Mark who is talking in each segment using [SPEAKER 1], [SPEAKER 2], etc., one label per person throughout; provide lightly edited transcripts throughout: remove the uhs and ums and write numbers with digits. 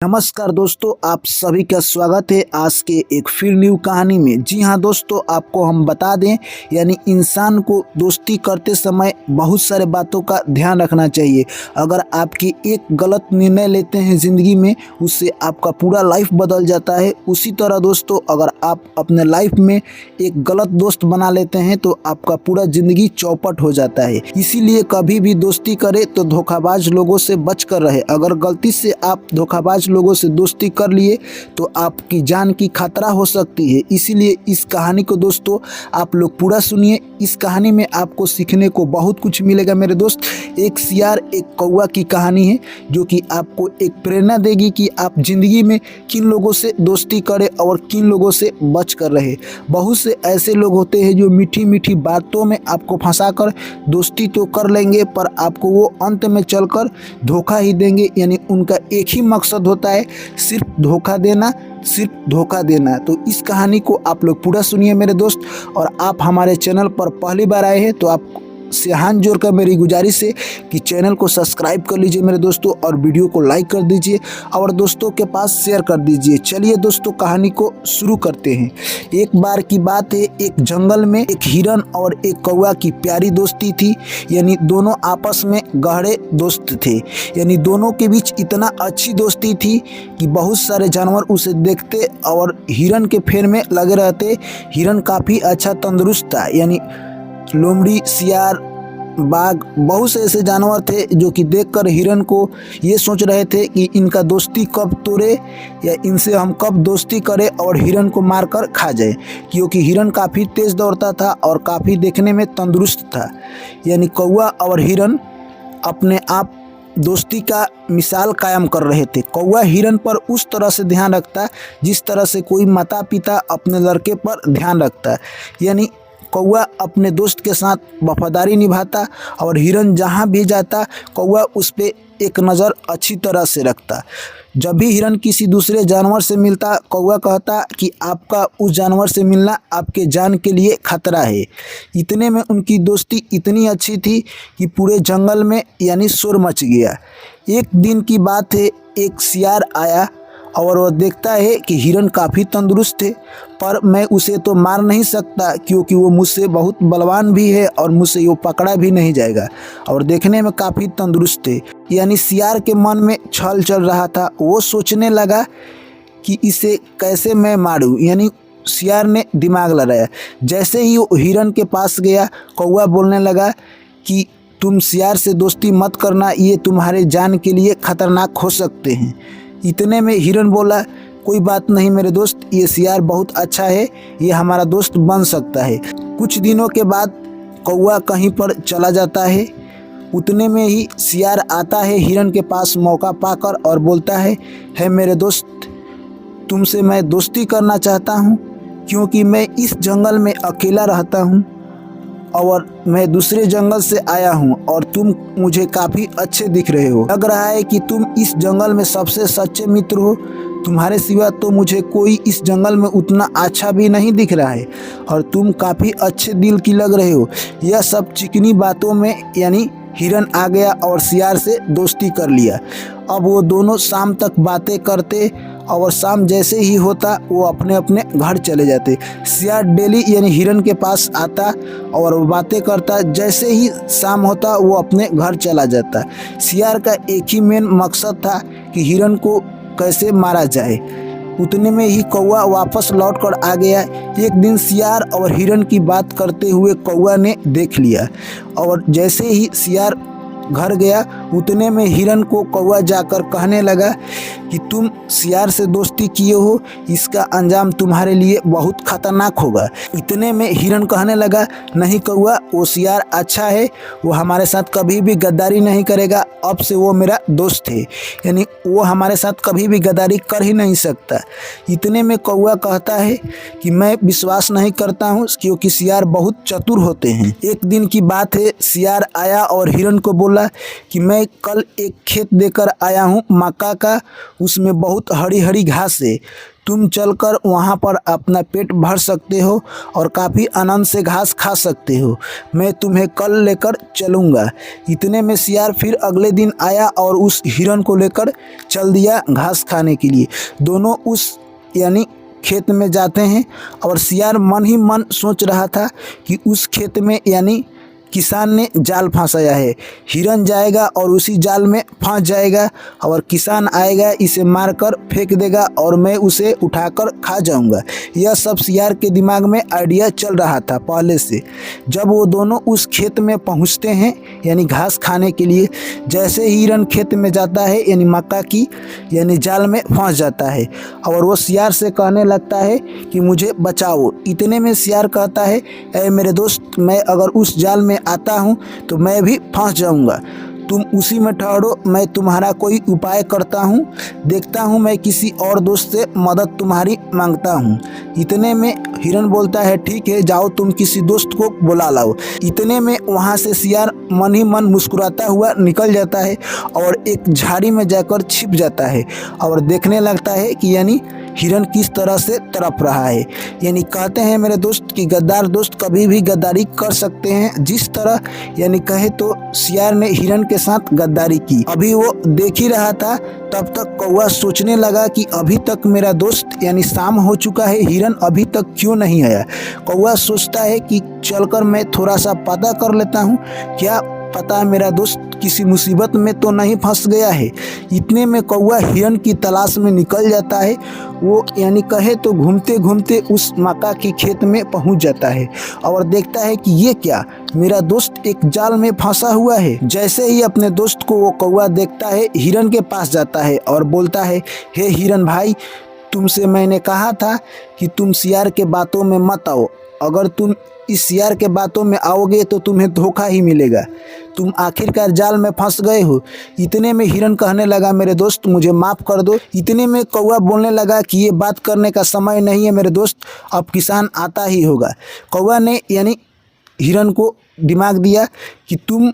[SPEAKER 1] नमस्कार दोस्तों, आप सभी का स्वागत है आज के एक फिर न्यू कहानी में। जी हाँ दोस्तों, आपको हम बता दें यानी इंसान को दोस्ती करते समय बहुत सारे बातों का ध्यान रखना चाहिए। अगर आपकी एक गलत निर्णय लेते हैं ज़िंदगी में, उससे आपका पूरा लाइफ बदल जाता है। उसी तरह दोस्तों, अगर आप अपने लाइफ में एक गलत दोस्त बना लेते हैं तो आपका पूरा ज़िंदगी चौपट हो जाता है। इसीलिए कभी भी दोस्ती करें तो धोखाबाज लोगों से बच कर रहे। अगर गलती से आप धोखाबाज लोगों से दोस्ती कर लिए तो आपकी जान की खतरा हो सकती है। इसीलिए इस कहानी को दोस्तों आप लोग पूरा सुनिए। इस कहानी में आपको सीखने को बहुत कुछ मिलेगा मेरे दोस्त। एक सियार एक कौवा की कहानी है जो कि आपको एक प्रेरणा देगी कि आप जिंदगी में किन लोगों से दोस्ती करें और किन लोगों से बच कर रहे। बहुत से ऐसे लोग होते हैं जो मीठी मीठी बातों में आपको फंसाकर दोस्ती तो कर लेंगे, पर आपको वो अंत में चलकर धोखा ही देंगे। यानी उनका एक ही मकसद होता है, सिर्फ धोखा देना, सिर्फ धोखा देना। तो इस कहानी को आप लोग पूरा सुनिए मेरे दोस्त। और आप हमारे चैनल पर पहली बार आए हैं तो आप से हाथ जोड़कर मेरी गुजारिश है कि चैनल को सब्सक्राइब कर लीजिए मेरे दोस्तों, और वीडियो को लाइक कर दीजिए और दोस्तों के पास शेयर कर दीजिए। चलिए दोस्तों, कहानी को शुरू करते हैं। एक बार की बात है, एक जंगल में एक हिरन और एक कौवा की प्यारी दोस्ती थी। यानी दोनों आपस में गहरे दोस्त थे। यानी दोनों के बीच इतना अच्छी दोस्ती थी कि बहुत सारे जानवर उसे देखते और हिरन के फेर में लगे रहते। हिरन काफ़ी अच्छा तंदुरुस्त था। यानी लोमड़ी, सियार, बाघ, बहुत से ऐसे जानवर थे जो कि देखकर हिरन को ये सोच रहे थे कि इनका दोस्ती कब तोड़े या इनसे हम कब दोस्ती करें और हिरन को मारकर खा जाए, क्योंकि हिरन काफ़ी तेज़ दौड़ता था और काफ़ी देखने में तंदुरुस्त था। यानी कौवा और हिरन अपने आप दोस्ती का मिसाल कायम कर रहे थे। कौवा हिरन पर उस तरह से ध्यान रखता जिस तरह से कोई माता पिता अपने लड़के पर ध्यान रखता। यानी कौवा अपने दोस्त के साथ वफादारी निभाता और हिरन जहाँ भी जाता कौवा उस पर एक नज़र अच्छी तरह से रखता। जब भी हिरन किसी दूसरे जानवर से मिलता, कौवा कहता कि आपका उस जानवर से मिलना आपके जान के लिए खतरा है। इतने में उनकी दोस्ती इतनी अच्छी थी कि पूरे जंगल में यानी शोर मच गया। एक दिन की बात है, एक सियार आया और वह देखता है कि हिरन काफ़ी तंदुरुस्त है, पर मैं उसे तो मार नहीं सकता क्योंकि वो मुझसे बहुत बलवान भी है और मुझसे वो पकड़ा भी नहीं जाएगा और देखने में काफ़ी तंदुरुस्त है। यानी सियार के मन में छल चल रहा था। वो सोचने लगा कि इसे कैसे मैं मारूं। यानी सियार ने दिमाग लड़ाया। जैसे ही वो हिरन के पास गया, कौवा बोलने लगा कि तुम सियार से दोस्ती मत करना, ये तुम्हारे जान के लिए खतरनाक हो सकते हैं। इतने में हिरन बोला, कोई बात नहीं मेरे दोस्त, ये सियार बहुत अच्छा है, ये हमारा दोस्त बन सकता है। कुछ दिनों के बाद कौवा कहीं पर चला जाता है। उतने में ही सियार आता है हिरन के पास मौका पाकर और बोलता है मेरे दोस्त, तुमसे मैं दोस्ती करना चाहता हूँ क्योंकि मैं इस जंगल में अकेला रहता हूँ और मैं दूसरे जंगल से आया हूँ और तुम मुझे काफ़ी अच्छे दिख रहे हो। लग रहा है कि तुम इस जंगल में सबसे सच्चे मित्र हो। तुम्हारे सिवा तो मुझे कोई इस जंगल में उतना अच्छा भी नहीं दिख रहा है और तुम काफ़ी अच्छे दिल की लग रहे हो। यह सब चिकनी बातों में यानी हिरन आ गया और सियार से दोस्ती कर लिया। अब वो दोनों शाम तक बातें करते और शाम जैसे ही होता वो अपने अपने घर चले जाते। सियार डेली यानी हिरन के पास आता और वो बातें करता। जैसे ही शाम होता वो अपने घर चला जाता। सियार का एक ही मेन मकसद था कि हिरन को कैसे मारा जाए। उतने में ही कौवा वापस लौट कर आ गया। एक दिन सियार और हिरन की बात करते हुए कौवा ने देख लिया और जैसे ही सियार घर गया, उतने में हिरन को कौवा जाकर कहने लगा कि तुम सियार से दोस्ती किए हो, इसका अंजाम तुम्हारे लिए बहुत खतरनाक होगा। इतने में हिरन कहने लगा, नहीं कौवा, वो सियार अच्छा है, वो हमारे साथ कभी भी गद्दारी नहीं करेगा, अब से वो मेरा दोस्त है। यानी वो हमारे साथ कभी भी गद्दारी कर ही नहीं सकता। इतने में कौवा कहता है कि मैं विश्वास नहीं करता हूँ क्योंकि सियार बहुत चतुर होते हैं। एक दिन की बात है, सियार आया और हिरन को बोला कि मैं मैं कल एक खेत देकर आया हूँ मक्का का, उसमें बहुत हरी हरी घास है। तुम चलकर वहाँ पर अपना पेट भर सकते हो और काफ़ी आनंद से घास खा सकते हो। मैं तुम्हें कल लेकर चलूँगा। इतने में सियार फिर अगले दिन आया और उस हिरन को लेकर चल दिया घास खाने के लिए। दोनों उस यानी खेत में जाते हैं और सियार मन ही मन सोच रहा था कि उस खेत में यानी किसान ने जाल फंसाया है। हिरन जाएगा और उसी जाल में फंस जाएगा और किसान आएगा, इसे मारकर फेंक देगा और मैं उसे उठाकर खा जाऊंगा। यह सब सियार के दिमाग में आइडिया चल रहा था पहले से। जब वो दोनों उस खेत में पहुंचते हैं यानी घास खाने के लिए, जैसे ही हिरन खेत में जाता है यानी मक्का की यानी जाल में फंस जाता है और वो सियार से कहने लगता है कि मुझे बचाओ। इतने में सियार कहता है, ऐ मेरे दोस्त, मैं अगर उस जाल में आता हूँ तो मैं भी फंस जाऊंगा। तुम उसी में ठहरो, मैं तुम्हारा कोई उपाय करता हूँ। देखता हूँ मैं किसी और दोस्त से मदद तुम्हारी मांगता हूँ। इतने में हिरन बोलता है, ठीक है, जाओ तुम किसी दोस्त को बुला लाओ। इतने में वहाँ से सियार मन ही मन मुस्कुराता हुआ निकल जाता है और एक झाड़ी में जाकर छिप जाता है और देखने लगता है कि यानी हिरन किस तरह से तड़प रहा है। यानी कहते हैं मेरे दोस्त कि गद्दार दोस्त कभी भी गद्दारी कर सकते हैं। जिस तरह यानी कहे तो सियार ने हिरन के साथ गद्दारी की। अभी वो देख ही रहा था, तब तक कौवा सोचने लगा कि अभी तक मेरा दोस्त यानी शाम हो चुका है, हिरन अभी तक क्यों नहीं आया। कौवा सोचता है कि चलकर मैं थोड़ा सा पता कर लेता हूँ, क्या पता मेरा दोस्त किसी मुसीबत में तो नहीं फंस गया है। इतने में कौवा हिरन की तलाश में निकल जाता है। वो यानी कहे तो घूमते घूमते उस मक्का के खेत में पहुंच जाता है और देखता है कि ये क्या, मेरा दोस्त एक जाल में फंसा हुआ है। जैसे ही अपने दोस्त को वो कौवा देखता है, हिरन के पास जाता है और बोलता है, हे हिरन भाई, तुमसे मैंने कहा था कि तुम सियार के बातों में मत आओ। अगर तुम इस सियार के बातों में आओगे तो तुम्हें धोखा ही मिलेगा। तुम आखिरकार जाल में फंस गए हो। इतने में हिरन कहने लगा, मेरे दोस्त मुझे माफ़ कर दो। इतने में कौवा बोलने लगा कि ये बात करने का समय नहीं है मेरे दोस्त, अब किसान आता ही होगा। कौवा ने यानी हिरन को दिमाग दिया कि तुम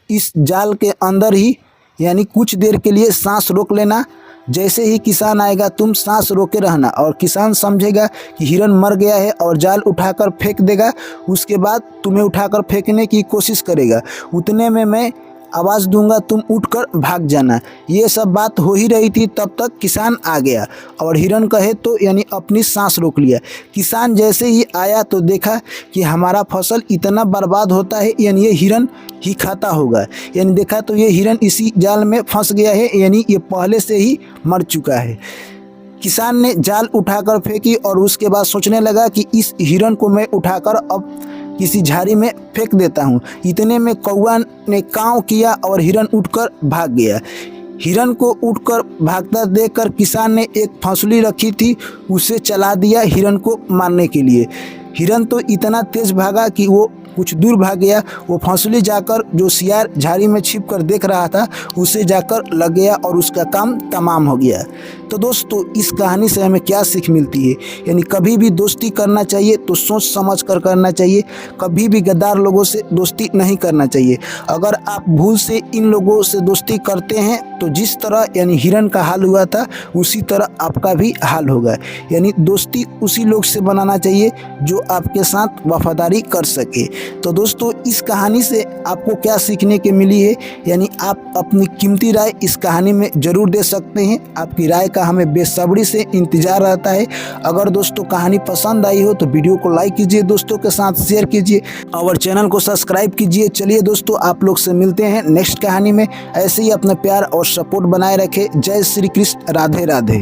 [SPEAKER 1] इस जाल के अंदर ही यानी कुछ देर के लिए सांस रोक लेना। जैसे ही किसान आएगा तुम सांस रोके रहना और किसान समझेगा कि हिरन मर गया है और जाल उठाकर फेंक देगा। उसके बाद तुम्हें उठाकर फेंकने की कोशिश करेगा। उतने में मैं आवाज़ दूंगा, तुम उठकर भाग जाना। ये सब बात हो ही रही थी, तब तक किसान आ गया और हिरन कहे तो यानी अपनी सांस रोक लिया। किसान जैसे ही आया तो देखा कि हमारा फसल इतना बर्बाद होता है, यानी ये हिरन ही खाता होगा। यानी देखा तो ये हिरन इसी जाल में फंस गया है, यानी ये पहले से ही मर चुका है। किसान ने जाल उठाकर फेंकी और उसके बाद सोचने लगा कि इस हिरन को मैं उठाकर अब किसी झाड़ी में फेंक देता हूँ। इतने में कौवा ने काँव किया और हिरन उठकर भाग गया। हिरन को उठकर भागता देखकर किसान ने एक फंसुली रखी थी, उसे चला दिया हिरन को मारने के लिए। हिरन तो इतना तेज भागा कि वो कुछ दूर भाग गया। वो फंसुली जाकर जो सियार झाड़ी में छिप कर देख रहा था उसे जाकर लग गया और उसका काम तमाम हो गया। तो दोस्तों, इस कहानी से हमें क्या सीख मिलती है? यानी कभी भी दोस्ती करना चाहिए तो सोच समझ कर करना चाहिए। कभी भी गद्दार लोगों से दोस्ती नहीं करना चाहिए। अगर आप भूल से इन लोगों से दोस्ती करते हैं तो जिस तरह यानी हिरन का हाल हुआ था उसी तरह आपका भी हाल होगा। यानी दोस्ती उसी लोग से बनाना चाहिए जो आपके साथ वफादारी कर सके। तो दोस्तों, इस कहानी से आपको क्या सीखने के मिली है? यानी आप अपनी कीमती राय इस कहानी में ज़रूर दे सकते हैं। आपकी राय का हमें बेसब्री से इंतज़ार रहता है। अगर दोस्तों कहानी पसंद आई हो तो वीडियो को लाइक कीजिए, दोस्तों के साथ शेयर कीजिए और चैनल को सब्सक्राइब कीजिए। चलिए दोस्तों, आप लोग से मिलते हैं नेक्स्ट कहानी में। ऐसे ही अपना प्यार और सपोर्ट बनाए रखें। जय श्री कृष्ण, राधे राधे।